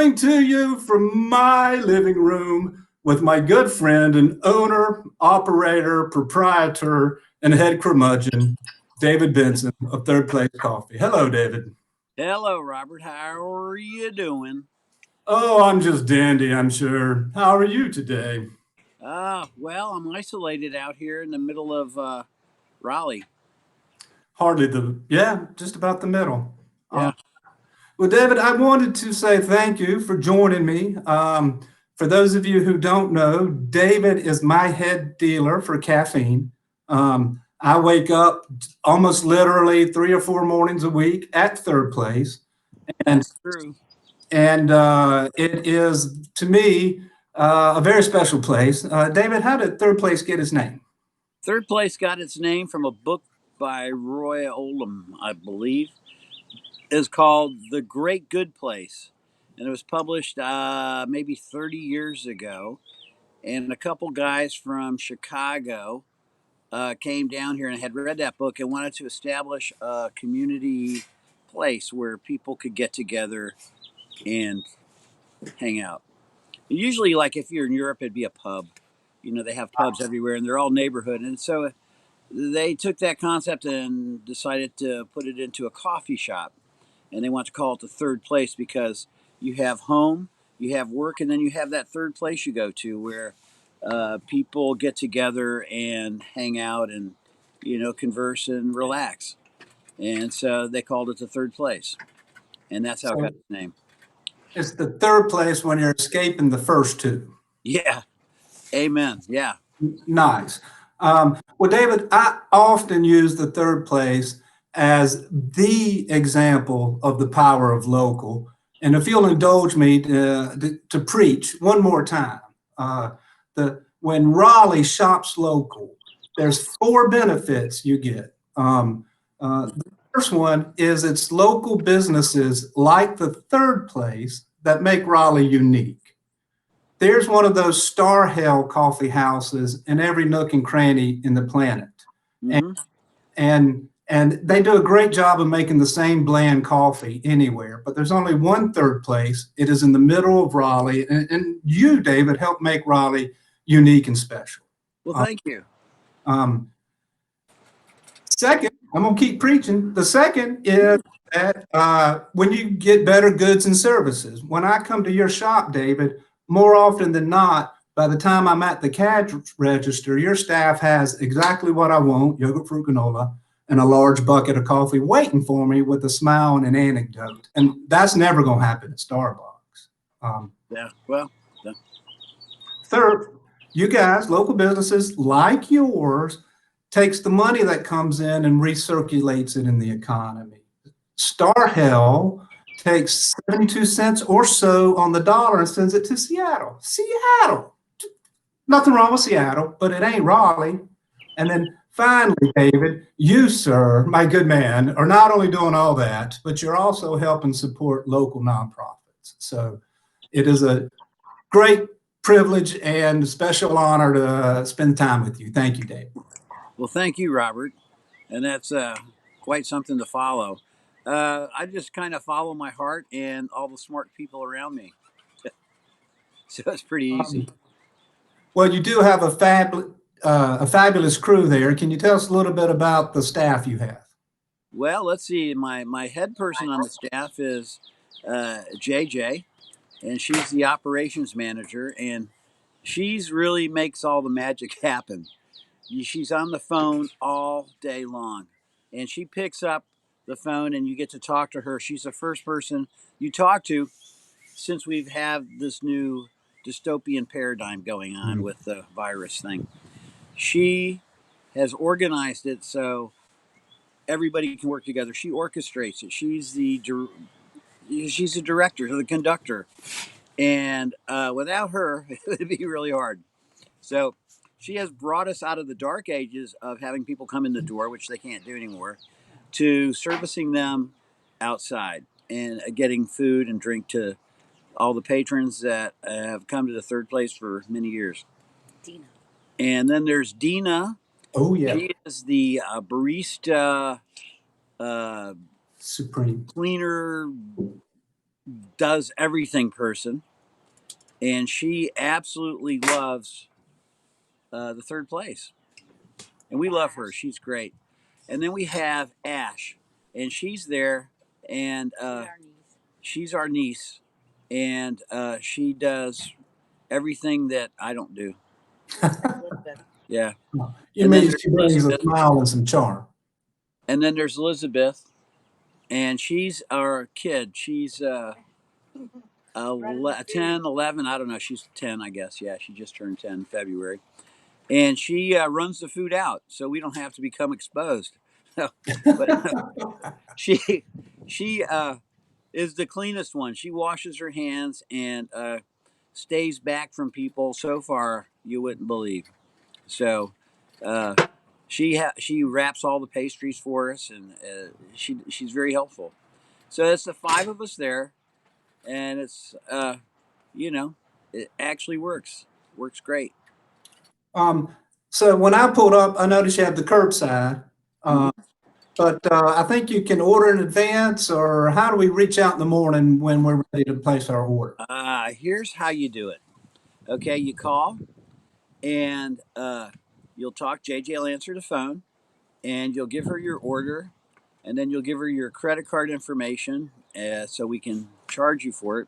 Coming to you from my living room with my good friend and owner, operator, proprietor, and head curmudgeon, David Benson of Third Place Coffee. Hello, David. Hello, Robert. How are you doing? Oh, I'm just dandy, I'm sure. How are you today? Well, I'm isolated out here in the middle of Raleigh. Hardly yeah, just about the middle. Um, Yeah, Well, David, I wanted to say thank you for joining me. For those of you who don't know, David is my head dealer for caffeine. I wake up almost literally 3 or 4 mornings a week at Third Place, and that's true. it is to me a very special place. David, how did Third Place get its name? Third place got its name from a book by Roy Oldham, I believe. It's called The Great Good Place. And it was published maybe 30 years ago. And a couple guys from Chicago came down here and had read that book and wanted to establish a community place where people could get together and hang out. Usually, like if you're in Europe, it'd be a pub. They have pubs everywhere, and they're all neighborhood. And so they took that concept and decided to put it into a coffee shop, and they want to call it the third place because you have home, you have work, and then you have that third place you go to where people get together and hang out and converse and relax. And so they called it the third place, and that's how it got So its name. it's the third place when you're escaping the first two. Yeah, amen. Yeah. Nice. Well, David, I often use the third place as the example of the power of local. And if you'll indulge me to preach one more time, when Raleigh shops local, there's four benefits you get. The first one is it's local businesses like the third place that make Raleigh unique. There's one of those star hell coffee houses in every nook and cranny in the planet. And Hmm. and they do a great job of making the same bland coffee anywhere, but there's only one third place. It is in the middle of Raleigh, and you, David, helped make Raleigh unique and special. Well, Um, thank you. um, Second, I'm gonna keep preaching. The second is that when you get better goods and services, when I come to your shop, David, more often than not, by the time I'm at the cash register, your staff has exactly what I want: yogurt fruit granola and a large bucket of coffee waiting for me with a smile and an anecdote. And that's never gonna happen at Starbucks. Um, Yeah. Well, Third, you guys, local businesses like yours, takes the money that comes in and recirculates it in the economy. Star Hell takes 72 cents or so on the dollar and sends it to Seattle. Seattle. Nothing wrong with Seattle, but it ain't Raleigh. And then finally, David, you, sir, my good man, are not only doing all that, but you're also helping support local nonprofits. So it is a great privilege and special honor to spend time with you. Thank you, Dave. well, thank you, Robert, and that's quite something to follow. I just kind of follow my heart and all the smart people around me, so it's pretty easy. Um, well, you do have a fabulous crew there. Can you tell us a little bit about the staff you have? Well, let's see. My head person on the staff is JJ, and she's the operations manager, and she's really makes all the magic happen. She's on the phone all day long, and she picks up the phone, and you get to talk to her. She's the first person you talk to since we've had this new dystopian paradigm going on Mm. with the virus thing. She has organized it so everybody can work together. She orchestrates it. She's the director, the conductor, and without her, it would be really hard. So she has brought us out of the dark ages of having people come in the door, which they can't do anymore, to servicing them outside and getting food and drink to all the patrons that have come to the third place for many years. Dina. And then there's Dina. Oh, yeah. She is the barista, uh, Supreme. cleaner, does everything person, and she absolutely loves the third place, and we love her. She's great. And then we have Ash, and she's there, and she's our niece, and she does everything that I don't do. Yeah. You And then mean there's she brings a Elizabeth, smile and some charm. and then there's Elizabeth, and she's our kid. She's 10, 11. I don't know. She's 10, I guess. Yeah, she just turned 10 in February. And she runs the food out so we don't have to become exposed. But she she is the cleanest one. She washes her hands and stays back from people so far you wouldn't believe. So uh, she wraps all the pastries for us, and she's very helpful. So it's the five of us there, and it's you know, it actually works great. Um, so when I pulled up, I noticed you have the curbside, uh, Mm-hmm. but I think you can order in advance, or how do we reach out in the morning when we're ready to place our order? Here's how you do it. Okay, you call and you'll talk. JJ will answer the phone, and you'll give her your order, and then you'll give her your credit card information so we can charge you for it.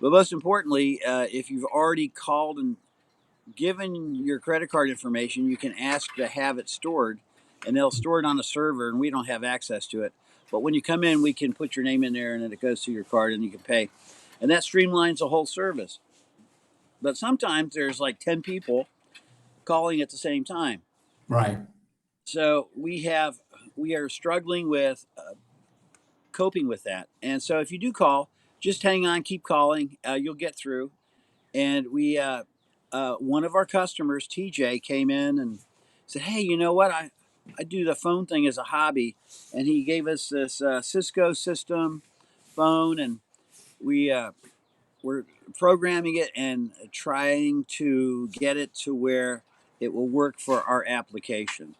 But most importantly, if you've already called and given your credit card information, you can ask to have it stored, and they'll store it on a server, and we don't have access to it. But when you come in, we can put your name in there, and then it goes to your card, and you can pay. And that streamlines the whole service. But sometimes there's like 10 people calling at the same time. Right. So we are struggling with coping with that. And so if you do call, just hang on, keep calling. You'll get through. And we one of our customers, TJ, came in and said, "Hey, you know what? I do the phone thing as a hobby," and he gave us this Cisco system phone, and we we're programming it and trying to get it to where it will work for our application.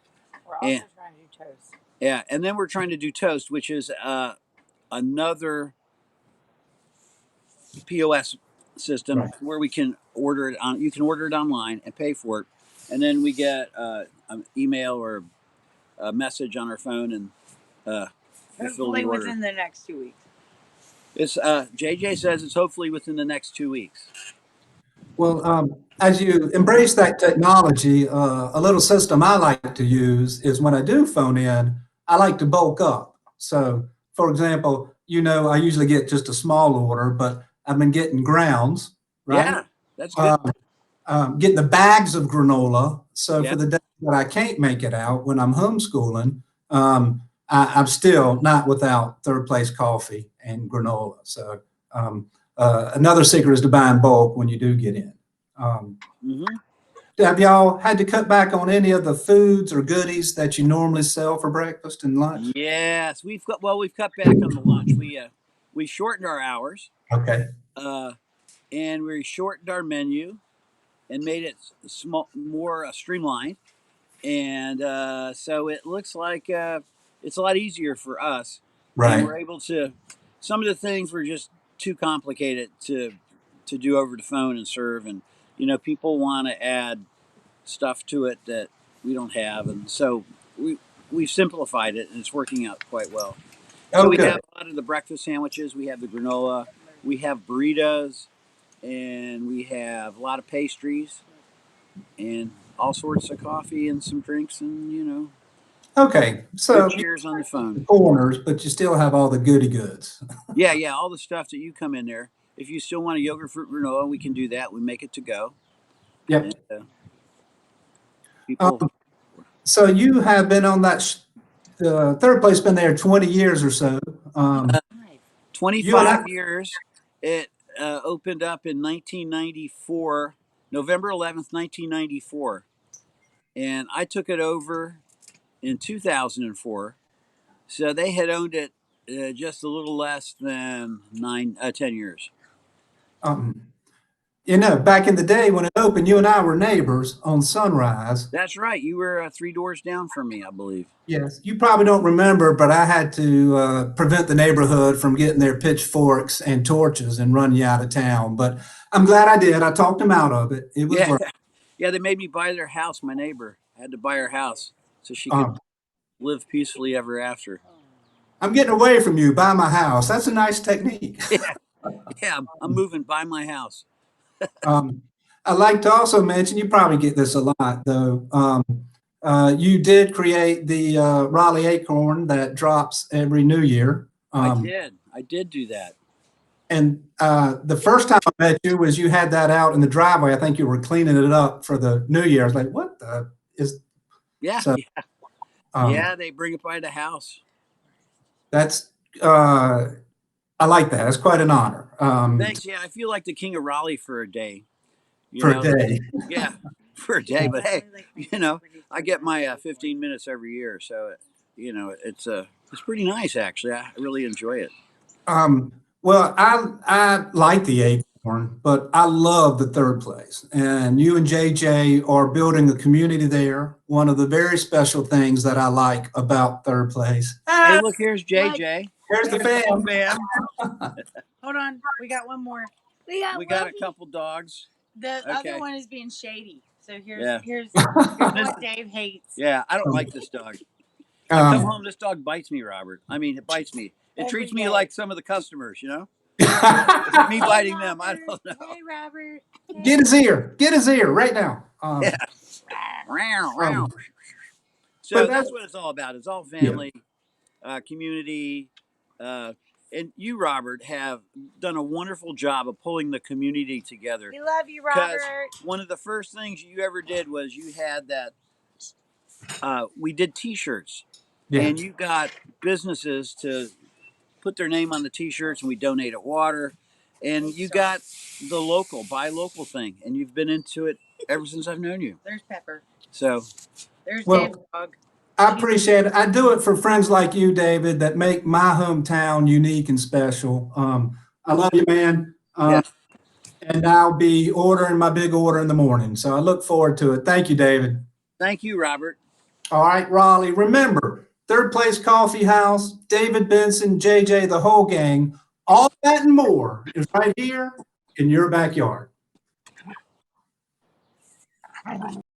We're also trying to do toast. Yeah, and then we're trying to do toast, which is another POS system Right. where we can order it on. You can order it online and pay for it, and then we get an email or a message on our phone and fulfill the Hopefully order. within the next 2 weeks. It's JJ says it's hopefully within the next 2 weeks. Well, as you embrace that technology, a little system I like to use is when I do phone in, I like to bulk up. So, for example, I usually get just a small order, but I've been getting grounds, right? Yeah, that's good. Um, Getting the bags of granola. So Yeah. for the days that I can't make it out when I'm homeschooling, I'm still not without third place coffee and granola. So another secret is to buy in bulk when you do get in. Um, Mm-hmm. have y'all had to cut back on any of the foods or goodies that you normally sell for breakfast and lunch? Yes, we've cut back on the lunch. We shortened our hours, Okay, uh, and we shortened our menu and made it small, more streamlined. And so it looks like it's a lot easier for us, and right. we're able to. Some of the things were just too complicated to do over the phone and serve, and people want to add stuff to it that we don't have, and so we've simplified it, and it's working out quite well. So Oh, we good. have a lot of the breakfast sandwiches, we have the granola, we have burritos, and we have a lot of pastries, and all sorts of coffee and some drinks, and Okay, good so you cheers on the the phone. corners, but you still have all the goody goods. Yeah, yeah, all the stuff that you come in there. If you still want a yogurt fruit granola, we can do that. We make it to go, and Yep. people. So you have been on that third place, been there 20 years or so. Uh, You and I, 25 years. It opened up in 1994, November 11th, 1994. And I took it over in 2004. So they had owned it just a little less than 10 years. um, You know, back in the day when it opened, you and I were neighbors on Sunrise. That's right. You were 3 doors down from me, I believe. Yes, you probably don't remember, but I had to prevent the neighborhood from getting their pitchforks and torches and run you out of town. But I'm glad I did. I talked them out of it. It was Yeah, worth. yeah. They made me buy their house. My neighbor I had to buy her house so she could Um, live peacefully ever after. I'm getting away from you. Buy my house. That's a nice technique. Yeah, yeah. I'm moving by my house. Um, I'd like to also mention, you probably get this a lot though. You did create the Raleigh acorn that drops every New Year. I did. I did do that. And the first time I met you was you had that out in the driveway. I think you were cleaning it up for the New Year. I was like, what the is Yeah, so? yeah, Um, yeah. They bring it by the house. that's I like that. It's quite an honor Thanks. Yeah, I feel like the king of Raleigh for a day. You for a know, day. yeah, for a day. But hey, I get my 15 minutes every year, so it's pretty nice actually. I really enjoy it. Well, I like the acorn, but I love the third place. And you and JJ are building a community there. One of the very special things that I like about third place. Hey, Ah, look, here's What? JJ. here's the There's the whole fam. fam. Hold on. We got one more. We got a couple dogs. The Okay. other one is being shady. So Yeah. here's This- what Dave hates. yeah, I don't like this dog. I come Um, home, this dog bites me, Robert. I mean, it bites me. It Every treats me day. like some of the customers, you know? Is it me biting them? I don't know. Hey, Robert. get his ear. Get his ear right now. Yeah. Row, row. Um, So but that's that's what it's all about. It's all yeah. family, community. And you, Robert, have done a wonderful job of pulling the community together. We love you, Because Robert. one of the first things you ever did was you had that, we did t shirts, Yeah. and you got businesses to put their name on the t-shirts, and we donated water, and you got the buy local thing, and you've been into it ever since I've known you. There's Pepper. So There's Well, Dave's dog. I appreciate it. I do it for friends like you, David, that make my hometown unique and special. I love you, man. yeah, And I'll be ordering my big order in the morning. So I look forward to it. Thank you, David. thank you, Robert. All right, Raleigh. Remember, Third Place Coffee House, David Benson, JJ, the whole gang, all that and more is right here in your backyard.